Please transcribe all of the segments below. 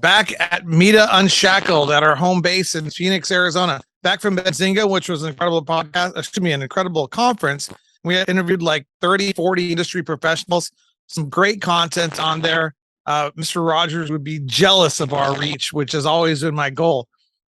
Back at MITA Unshackled at our home base in Phoenix, Arizona. Back from Benzinga, which was an incredible podcast, an incredible conference. We had interviewed like 30, 40 industry professionals, some great content on there. Mr. Rogers would be jealous of our reach, which has always been my goal.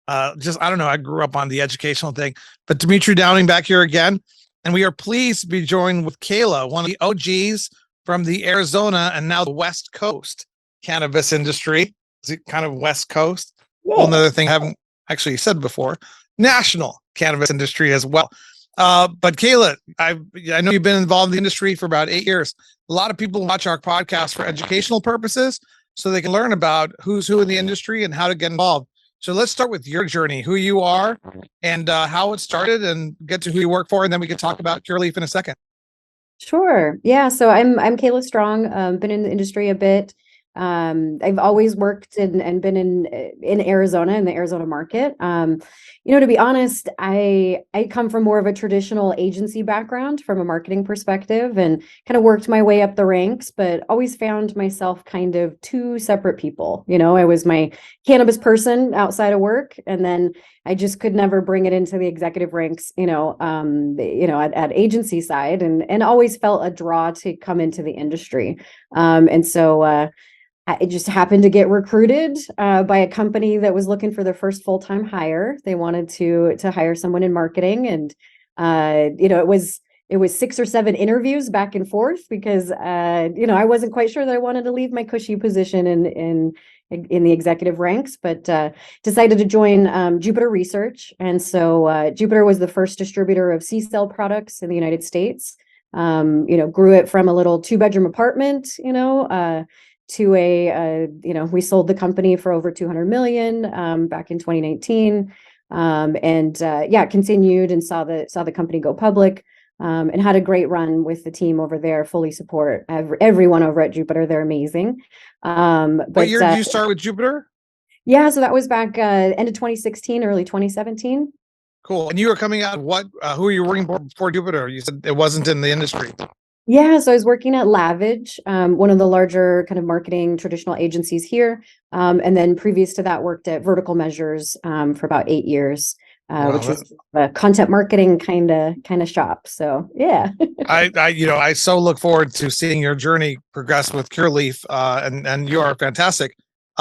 I don't know, I grew up on the educational thing. But Dimitri Downing back here again. And we are pleased to be joined with Kaila, one of the OGs from the Arizona and now the West Coast cannabis industry. Is it kind of West Coast? Yeah. Well, another thing I haven't actually said before, national cannabis industry as well. But Kaila, I know you've been involved in the industry for about 8 years. A lot of people watch our podcast for educational purposes, so they can learn about who's who in the industry and how to get involved. So let's start with your journey, who you are and how it started, and get to who you work for. And then we can talk about Curaleaf in a second. Sure. Yeah. So I'm Kaila Strong. Been in the industry a bit. I've always worked and been in Arizona, in the Arizona market. To be honest, I come from more of a traditional agency background from a marketing perspective, and kind of worked my way up the ranks, but always found myself kind of two separate people. I was my cannabis person outside of work, and then I just could never bring it into the executive ranks, at agency side, and always felt a draw to come into the industry. I just happened to get recruited by a company that was looking for their first full-time hire. They wanted to hire someone in marketing, and it was 6 or 7 interviews back and forth because I wasn't quite sure that I wanted to leave my cushy position in the executive ranks, but decided to join Jupiter Research. And so Jupiter was the first distributor of C-cell products in the United States. Grew it from a little 2-bedroom apartment, to we sold the company for over 200 million back in 2019, continued and saw the company go public, and had a great run with the team over there. Fully support everyone over at Jupiter. They're amazing. What year did you start with Jupiter? Yeah, so that was back end of 2016, early 2017. Cool. And you were coming out, who are you working for Jupiter? You said it wasn't in the industry. Yeah, so I was working at Lavage, one of the larger kind of marketing traditional agencies here. And then previous to that, worked at Vertical Measures for about 8 years, which was a content marketing kind of shop. So yeah. I so look forward to seeing your journey progress with Curaleaf, and you are fantastic.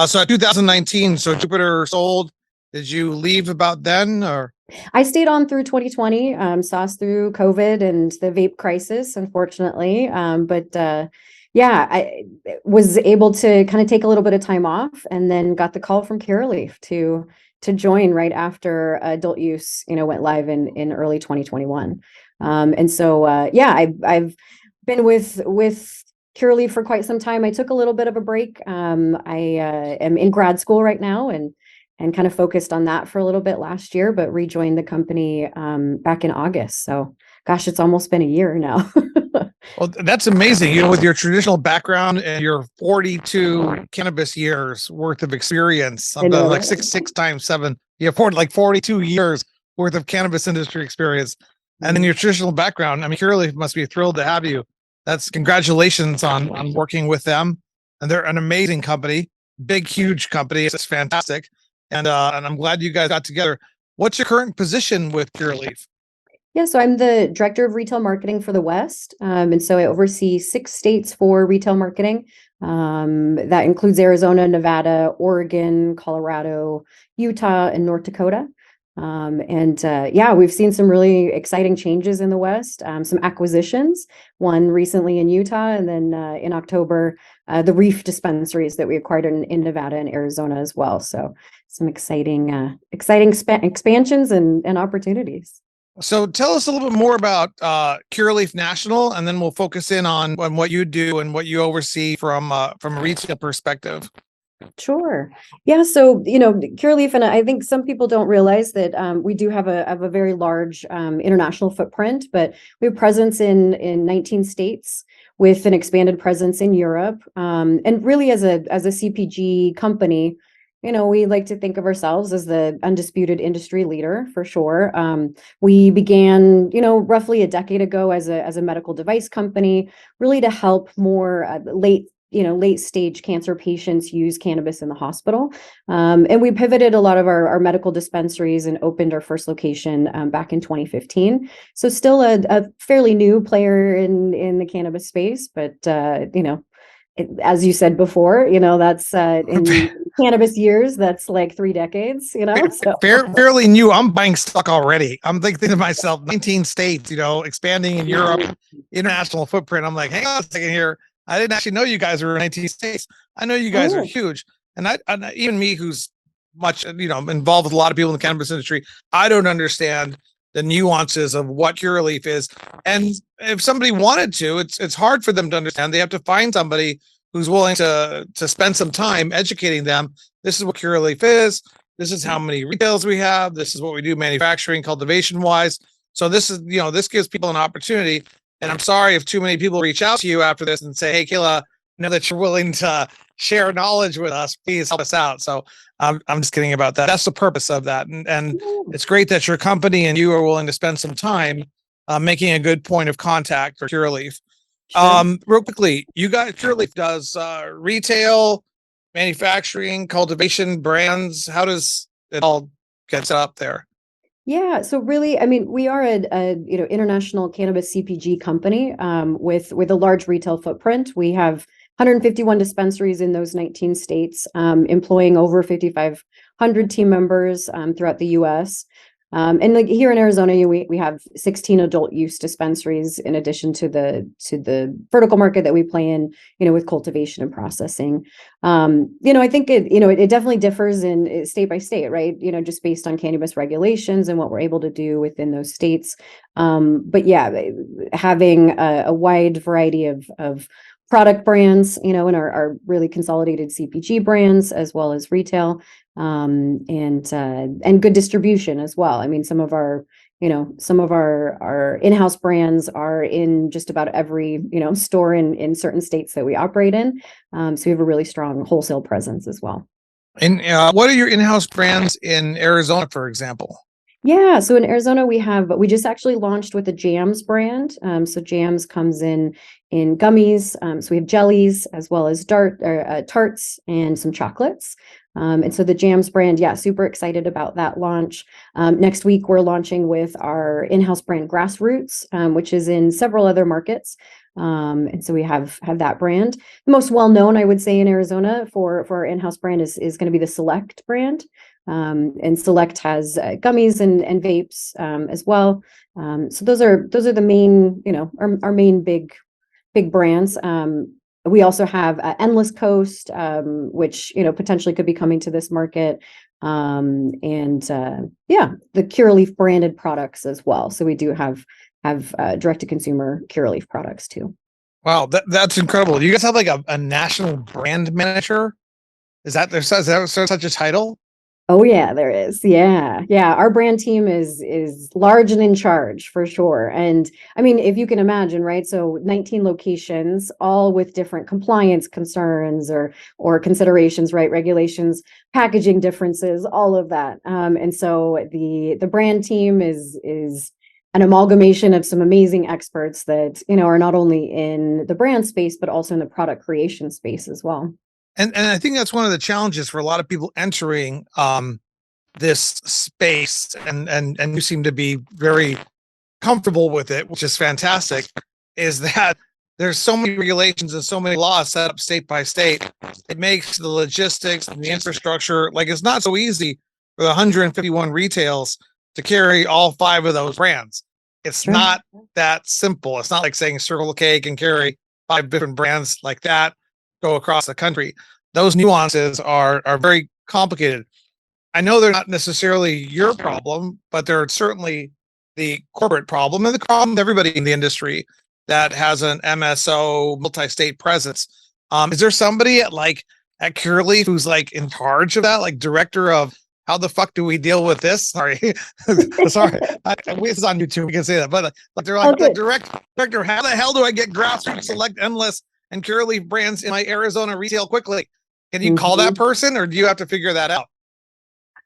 So in 2019, so Jupiter sold. Did you leave about then, or? I stayed on through 2020, saw us through COVID and the vape crisis, unfortunately. I was able to kind of take a little bit of time off, and then got the call from Curaleaf to join right after adult use, went live in early 2021. I've been with Curaleaf for quite some time. I took a little bit of a break. I am in grad school right now, and kind of focused on that for a little bit last year, but rejoined the company back in August. So gosh, it's almost been a year now. Well, that's amazing. With your traditional background and your 42 cannabis years worth of experience, like six times 7, you have 42 years worth of cannabis industry experience. And then your traditional background, I mean, Curaleaf must be thrilled to have you. That's congratulations on working with them. And they're an amazing company, big, huge company. It's fantastic. And I'm glad you guys got together. What's your current position with Curaleaf? Yeah, so I'm the director of retail marketing for the West. And so I oversee 6 states for retail marketing. That includes Arizona, Nevada, Oregon, Colorado, Utah, and North Dakota. We've seen some really exciting changes in the West, some acquisitions, one recently in Utah, and then in October, the Reef dispensaries that we acquired in Nevada and Arizona as well. So some exciting expansions and opportunities. So tell us a little bit more about Curaleaf National, and then we'll focus in on what you do and what you oversee from a retail perspective. Sure. Yeah. So, Curaleaf, and I think some people don't realize that we do have a very large international footprint, but we have presence in 19 states with an expanded presence in Europe. And really as a CPG company, we like to think of ourselves as the undisputed industry leader for sure. We began, roughly a decade ago as a medical device company, really to help more late late stage cancer patients use cannabis in the hospital. And we pivoted a lot of our medical dispensaries and opened our first location back in 2015. So still a fairly new player in the cannabis space, but as you said before, that's in cannabis years, that's like 3 decades, so. Fairly new. I'm buying stock already. I'm thinking to myself, 19 states, expanding in Europe, international footprint. I'm like, hang on a second here. I didn't actually know you guys were in 19 states. I know you guys are huge. And even me, who's much, involved with a lot of people in the cannabis industry, I don't understand the nuances of what Curaleaf is. And if somebody wanted to, it's hard for them to understand. They have to find somebody who's willing to spend some time educating them. This is what Curaleaf is. This is how many retails we have. This is what we do manufacturing, cultivation wise. So this is, this gives people an opportunity. And I'm sorry if too many people reach out to you after this and say, hey, Kaila, know that you're willing to share knowledge with us. Please help us out. So I'm just kidding about that. That's the purpose of that. And it's great that your company and you are willing to spend some time making a good point of contact for Curaleaf. Sure. Real quickly, you guys, Curaleaf does retail, manufacturing, cultivation, brands. How does it all get set up there? Yeah, so really, we are a international cannabis CPG company with a large retail footprint. We have 151 dispensaries in those 19 states, employing over 5,500 team members throughout the U.S. And like here in Arizona, we have 16 adult use dispensaries in addition to the vertical market that we play in, with cultivation and processing. I think it definitely differs in state by state, right? Just based on cannabis regulations and what we're able to do within those states. But yeah, having a wide variety of product brands, in our really consolidated CPG brands as well as retail, and good distribution as well. Some of our in-house brands are in just about every, store in certain states that we operate in. So we have a really strong wholesale presence as well. And what are your in-house brands in Arizona, for example? Yeah, so in Arizona, we just actually launched with the Jams brand. So Jams comes in gummies. So we have jellies as well as tarts and some chocolates. And so the Jams brand, yeah, super excited about that launch. Next week, we're launching with our in-house brand Grassroots, which is in several other markets. And so we have that brand. The most well-known, I would say, in Arizona for our in-house brand is going to be the Select brand. And Select has gummies and vapes as well. So those are the main, our main big brands. We also have Endless Coast, which potentially could be coming to this market, and the Curaleaf branded products as well. So we do have direct to consumer Curaleaf products too. Wow, that's incredible. You guys have like a national brand manager? Is that such a title? Oh yeah, there is. Yeah. Our brand team is large and in charge for sure. And if you can imagine, right? So 19 locations, all with different compliance concerns or considerations, right? Regulations, packaging differences, all of that. And so the brand team is an amalgamation of some amazing experts that are not only in the brand space but also in the product creation space as well. And I think that's one of the challenges for a lot of people entering this space, and you seem to be very comfortable with it, which is fantastic, is that there's so many regulations and so many laws set up state by state. It makes the logistics and the infrastructure, like it's not so easy for the 151 retails to carry all 5 of those brands. It's not that simple. It's not like saying Circle K can carry 5 different brands like that go across the country. Those nuances are very complicated. I know they're not necessarily your problem, but they're certainly the corporate problem and the problem of everybody in the industry that has an MSO multi-state presence. Is there somebody at Curaleaf who's in charge of that, like director of how the fuck do we deal with this? Sorry, sorry, this is on YouTube. We can say that, but they're the director. How the hell do I get Grassroots, Select, Endless, and Curaleaf brands in my Arizona retail quickly? Can you call that person, or do you have to figure that out?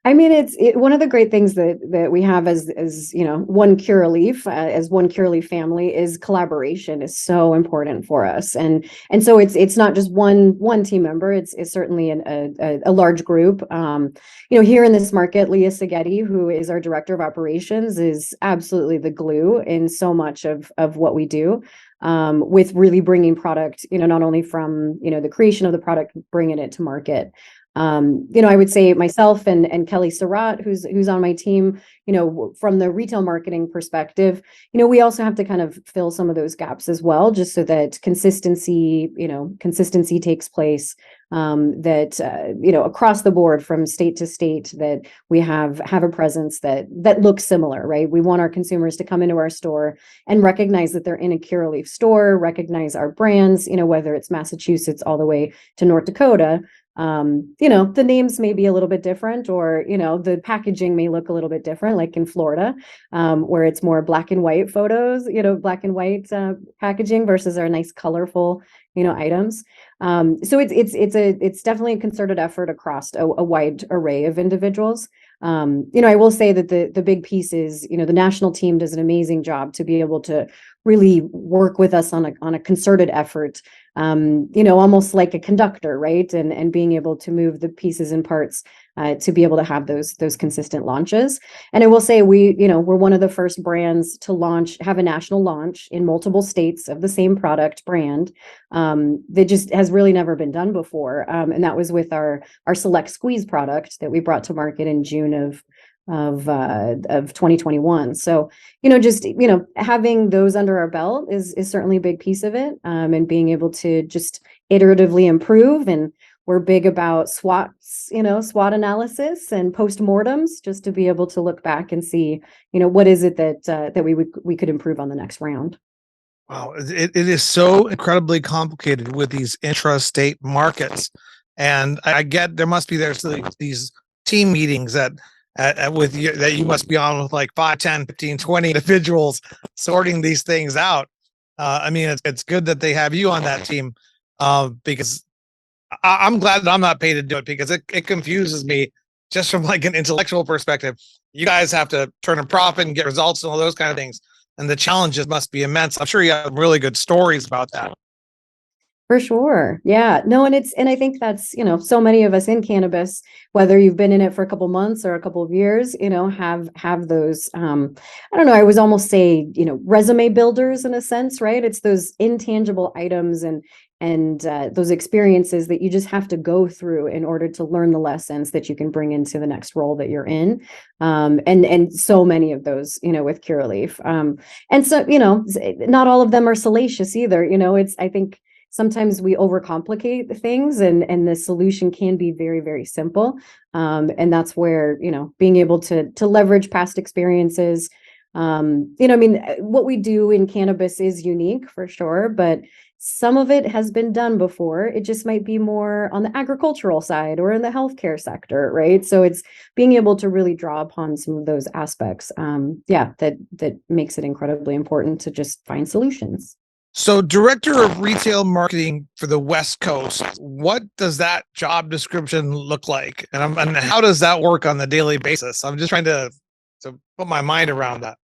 I mean, one of the great things that we have as one Curaleaf, as one Curaleaf family, is collaboration is so important for us, and so it's not just one team member. It's certainly a large group. Here in this market, Leah Seghetti, who is our director of operations, is absolutely the glue in so much of what we do. With really bringing product, not only from the creation of the product, bringing it to market. I would say myself and Kelly Surratt, who's on my team, from the retail marketing perspective, we also have to kind of fill some of those gaps as well, just so that consistency takes place, that across the board from state to state, that we have a presence that looks similar, right? We want our consumers to come into our store and recognize that they're in a Curaleaf store, recognize our brands, whether it's Massachusetts all the way to North Dakota. The names may be a little bit different, or, the packaging may look a little bit different, like in Florida, where it's more black and white photos, black and white packaging versus our nice colorful, items. So it's definitely a concerted effort across a wide array of individuals. I will say that the big piece is, the national team does an amazing job to be able to really work with us on a concerted effort, almost like a conductor, right? And being able to move the pieces and parts to be able to have those consistent launches. And I will say we're one of the first brands to have a national launch in multiple states of the same product brand, that just has really never been done before. And that was with our Select Squeeze product that we brought to market in June of 2021. So, having those under our belt is certainly a big piece of it. And being able to just iteratively improve. And we're big about SWOTs, SWOT analysis and postmortems, just to be able to look back and see, what is it that we could improve on the next round. Wow, it is so incredibly complicated with these intrastate markets, and I get there's these team meetings that you must be on with like 5, 10, 15, 20 individuals sorting these things out. I mean, it's good that they have you on that team, because I'm glad that I'm not paid to do it, because it confuses me just from like an intellectual perspective. You guys have to turn a profit and get results and all those kind of things. And the challenges must be immense. I'm sure you have really good stories about that. For sure. Yeah. No, and I think that's, so many of us in cannabis, whether you've been in it for a couple months or a couple of years, have those, I don't know, I would almost say, resume builders in a sense, right? It's those intangible items and those experiences that you just have to go through in order to learn the lessons that you can bring into the next role that you're in. And so many of those, with Curaleaf. And so, not all of them are salacious either. I think sometimes we overcomplicate things, and the solution can be very, very simple. And that's where, being able to leverage past experiences. What we do in cannabis is unique for sure, but some of it has been done before. It just might be more on the agricultural side or in the healthcare sector, right? So it's being able to really draw upon some of those aspects. That makes it incredibly important to just find solutions. So, director of retail marketing for the West Coast, what does that job description look like? And how does that work on the daily basis? I'm just trying to put my mind around that.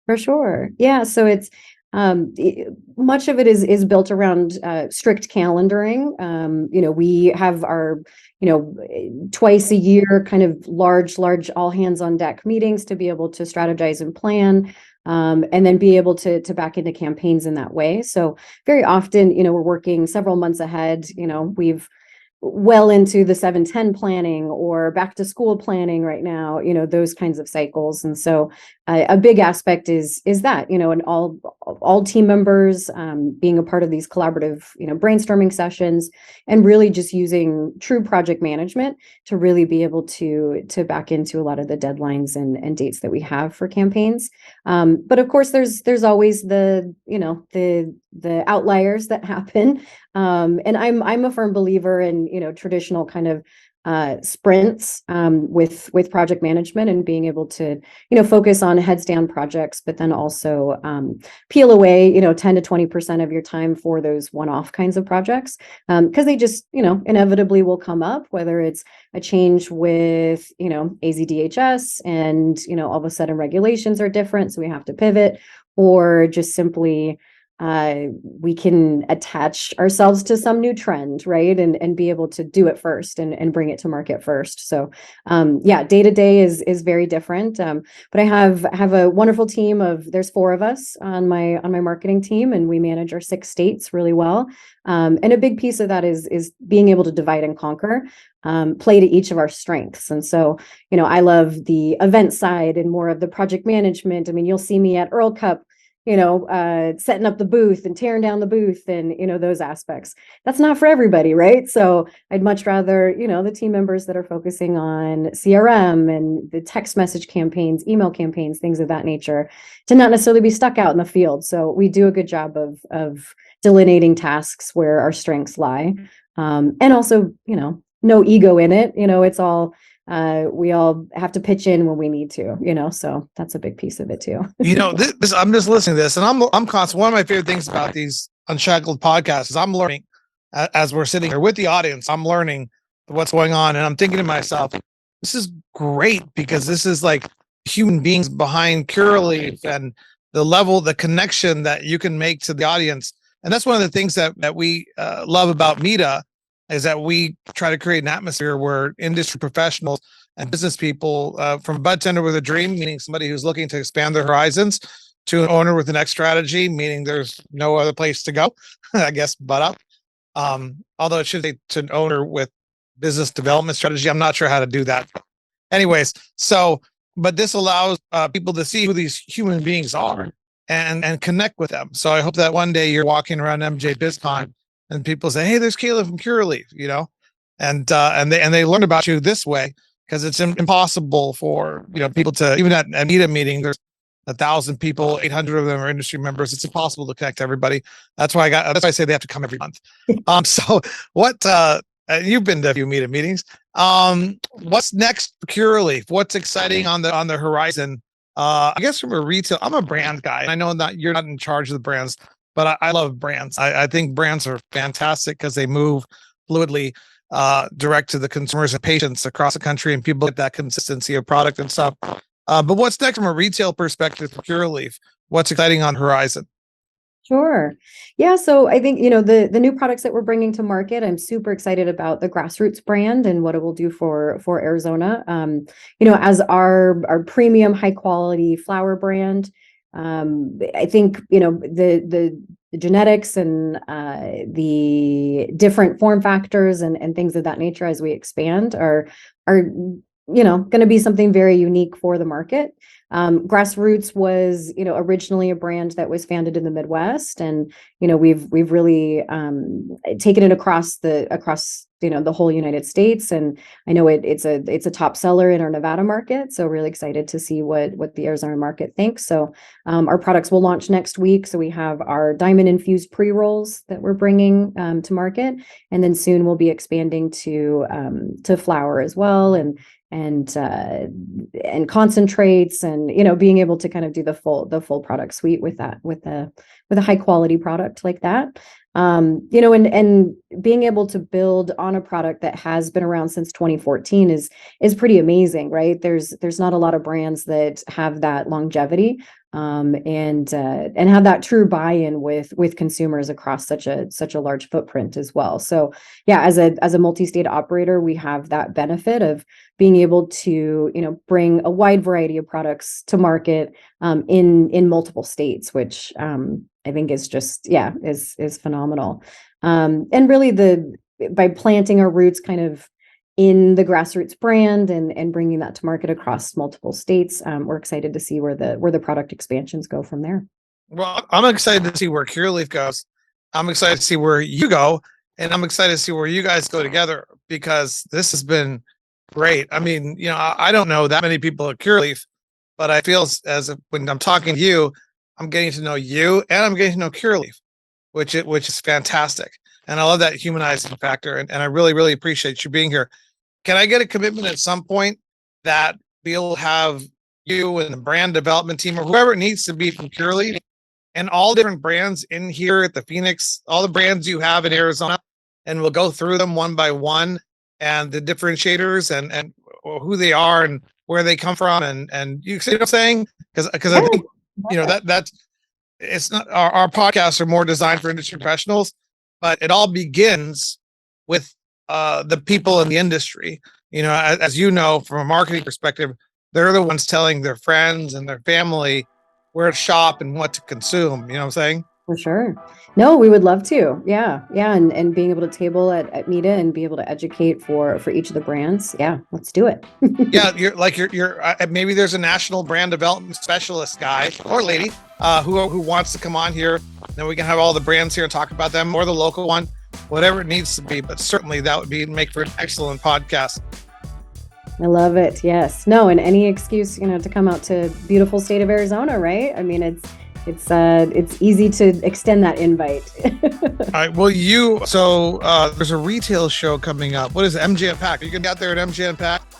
For sure. Yeah. So it's much of it is built around strict calendaring. We have our, twice a year kind of large all hands on deck meetings to be able to strategize and plan. And then be able to back into campaigns in that way. So very often, we're working several months ahead. We've well into the 7/10 planning or back to school planning right now, those kinds of cycles. And so a big aspect is that, and all team members being a part of these collaborative, brainstorming sessions, and really just using true project management to really be able to back into a lot of the deadlines and dates that we have for campaigns. But of course, there's always the outliers that happen. And I'm a firm believer in, traditional kind of sprints with project management and being able to focus on heads down projects, but then also peel away 10 to 20% of your time for those one-off kinds of projects, because they just inevitably will come up, whether it's a change with AZDHS and all of a sudden regulations are different, so we have to pivot, or just simply we can attach ourselves to some new trend, right? And be able to do it first and bring it to market first. So day to day is very different. But I have a wonderful team there's 4 of us on my marketing team, and we manage our 6 states really well. And a big piece of that is being able to divide and conquer, play to each of our strengths. And so, I love the event side and more of the project management. I mean, you'll see me at Earl Cup, setting up the booth and tearing down the booth and, those aspects. That's not for everybody, right? So I'd much rather, the team members that are focusing on CRM and the text message campaigns, email campaigns, things of that nature, to not necessarily be stuck out in the field. So we do a good job of delineating tasks where our strengths lie. And also, no ego in it. It's all, we all have to pitch in when we need to, so that's a big piece of it too. This I'm just listening to this, and I'm constant. One of my favorite things about these Unshackled podcasts is I'm learning as we're sitting here with the audience. I'm learning what's going on, and I'm thinking to myself, this is great, because this is like human beings behind Curaleaf and the connection that you can make to the audience. And that's one of the things that we love about MITA, is that we try to create an atmosphere where industry professionals and business people, from bud tender with a dream, meaning somebody who's looking to expand their horizons, to an owner with the next strategy, meaning there's no other place to go, I guess, but up. Although it should say to an owner with business development strategy. I'm not sure how to do that. Anyways, but this allows people to see who these human beings are and connect with them. So I hope that one day you're walking around MJ BizCon and people say, "Hey, there's Kaila from Curaleaf," and they learn about you this way, because it's impossible for people to, even at a MITA meeting, there's 1,000 people, 800 of them are industry members. It's impossible to connect everybody. That's why I say they have to come every month. So what? You've been to a few MITA meetings. What's next for Curaleaf? What's exciting on the horizon? I guess from a retail, I'm a brand guy, and I know that you're not in charge of the brands, but I love brands. I think brands are fantastic because they move fluidly, direct to the consumers and patients across the country, and people get that consistency of product and stuff. But what's next from a retail perspective for Curaleaf? What's exciting on horizon? Sure. Yeah. So I think, the new products that we're bringing to market, I'm super excited about the Grassroots brand and what it will do for Arizona. As our premium high quality flower brand, I think, the genetics and the different form factors and things of that nature as we expand are going to be something very unique for the market. Grassroots was, originally a brand that was founded in the Midwest, and we've really taken it across the whole United States, and I know it's a top seller in our Nevada market. So really excited to see what the Arizona market thinks. So our products will launch next week. So we have our diamond infused pre-rolls that we're bringing to market, and then soon we'll be expanding to flower as well, and concentrates, and being able to kind of do the full product suite with a high quality product like that. And being able to build on a product that has been around since 2014 is pretty amazing, right? There's not a lot of brands that have that longevity, and have that true buy-in with consumers across such a large footprint as well. So yeah, as a multi-state operator, we have that benefit of being able to bring a wide variety of products to market in multiple states, which I think is just is phenomenal. And really by planting our roots kind of in the Grassroots brand and bringing that to market across multiple states, we're excited to see where the product expansions go from there. Well, I'm excited to see where Curaleaf goes. I'm excited to see where you go, and I'm excited to see where you guys go together, because this has been great. I mean, I don't know that many people at Curaleaf, but I feel as if when I'm talking to you, I'm getting to know you, and I'm getting to know Curaleaf, which is fantastic. And I love that humanizing factor. And I really, really appreciate you being here. can I get a commitment at some point that we'll have you and the brand development team or whoever it needs to be from Curaleaf and all different brands in here at the Phoenix, all the brands you have in Arizona, and we'll go through them one by one and the differentiators and who they are and where they come from and you see what I'm saying? Because I think that's it's not our podcasts are more designed for industry professionals, but it all begins with the people in the industry. As you know, from a marketing perspective, they're the ones telling their friends and their family where to shop and what to consume. You know what I'm saying? For sure. No, we would love to. Yeah. Yeah. And being able to table at MITA and be able to educate for each of the brands. Yeah. Let's do it. Yeah. You're maybe there's a national brand development specialist guy or lady who wants to come on here. Then we can have all the brands here and talk about them, or the local one, whatever it needs to be. But certainly that would make for an excellent podcast. I love it. Yes. No, and any excuse, to come out to beautiful state of Arizona, right? I mean, it's easy to extend that invite. All right. Well, there's a retail show coming up. What is it? MJ Unpacked? Are you going to be out there at MJ Unpacked?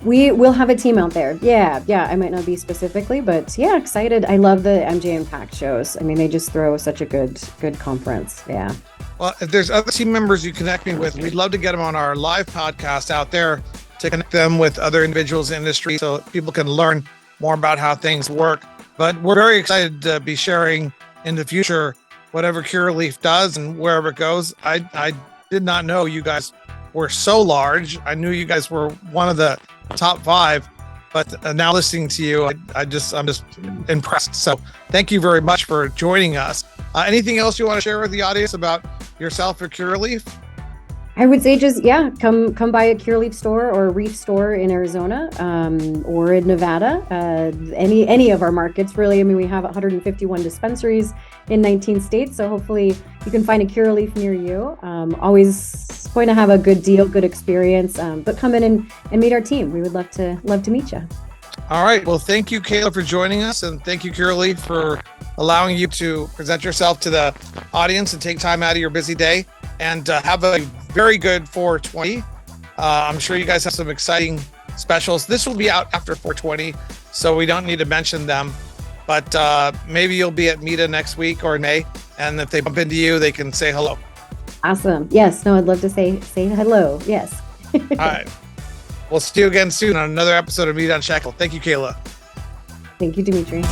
We will have a team out there. Yeah. I might not be specifically, but yeah, excited. I love the MJ Unpacked shows. I mean, they just throw such a good conference. Yeah. Well, if there's other team members you connect me with, we'd love to get them on our live podcast out there to connect them with other individuals in the industry so people can learn more about how things work. But we're very excited to be sharing in the future whatever Curaleaf does and wherever it goes. I did not know you guys were so large. I knew you guys were one of the top 5, but now listening to you, I'm just impressed. So thank you very much for joining us. Anything else you want to share with the audience about yourself or Curaleaf? I would say just, come by a Curaleaf store or a Reef store in Arizona, or in Nevada, any of our markets, really. I mean, we have 151 dispensaries in 19 states. So hopefully you can find a Curaleaf near you. Always going to have a good deal, good experience, but come in and meet our team. We would love to meet you. All right. Well, thank you, Kaila, for joining us. And thank you, Curaleaf, for allowing you to present yourself to the audience and take time out of your busy day. And have a very good 420. I'm sure you guys have some exciting specials. This will be out after 420, so we don't need to mention them. But maybe you'll be at MITA next week or May, and if they bump into you, they can say hello. Awesome. Yes. No, I'd love to say hello. Yes. All right. We'll see you again soon on another episode of Meat Unshackled. Thank you, Kaila. Thank you, Dimitri.